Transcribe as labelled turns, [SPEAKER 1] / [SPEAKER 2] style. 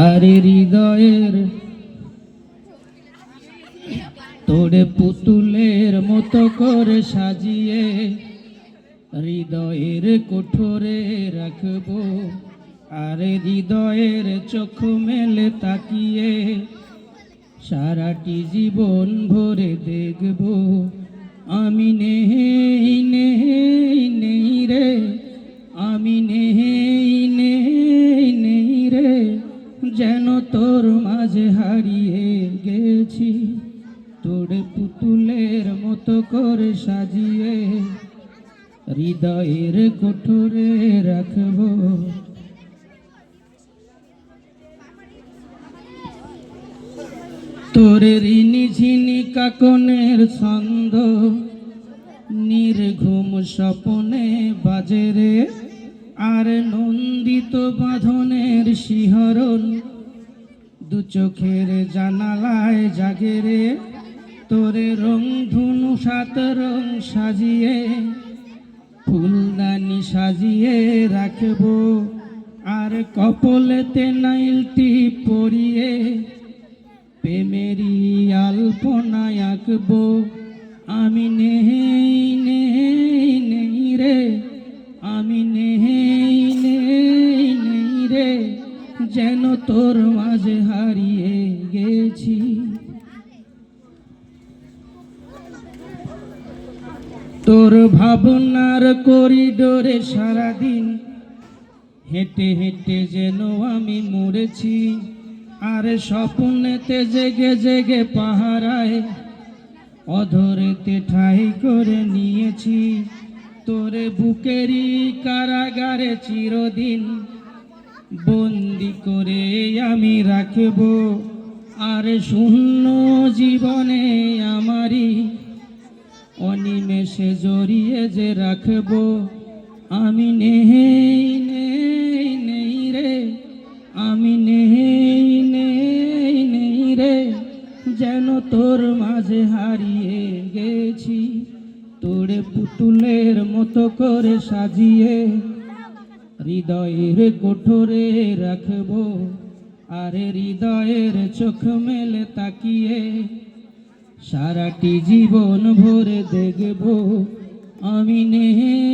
[SPEAKER 1] আরে হৃদয়ের তোরে পুতুলের মতো করে সাজিয়ে হৃদয়ের কোঠরে রাখবো। আরে হৃদয়ের চোখ মেলে তাকিয়ে সারাটি জীবন ভরে দেখবো। আমি নেই নেই নেই রে, আমি নেই নেই নেই রে, যেন তোর মাঝে হারিয়ে গেছি। তোরে পুতুলের মতো করে সাজিয়ে হৃদয়ের কোঠরে রাখবো। তোরে ঋণী ঝিনি কাকনের ছন্দ নির্ঘুম স্বপনে বাজে রে। আর নন্দিত বাঁধনের শিহরণ দু চোখের জানালায় জাগে রে। তোরে রং ধনু সাত রং সাজিয়ে ফুলদানি সাজিয়ে রাখবো। আর কপলেতে নাইলটি পরিয়ে প্রেমেরই আলপনা আঁকবো। আমি নেই নেই নেই রে, আমি নেই নেই নেই রে, যেন তোর মাঝে হারিয়ে গেছি। তোর ভাবনার করিডোরে সারাদিন হেঁটে হেঁটে যেন আমি মরেছি। আর স্বপ্নেতে জেগে জেগে পাহারায় অধরেতে ঠাই করে নিয়েছি। তোরে বুকেরই কারাগারে চিরদিন বন্দি করে আমি রাখবো। আর শূন্য জীবনে আমারই অনিমেষে জড়িয়ে যে রাখবো। আমি নেই নেই নেই রে, আমি নেই নেই নেই রে, যেন তোর মাঝে হারিয়ে গেছি। তোরে পুতুলের মতো করে সাজিয়ে হৃদয়ের কোঠরে রাখবো। আরে হৃদয়ের চোখ মেলে তাকিয়ে সারাটি জীবন ভরে দেখবো। আমি নেই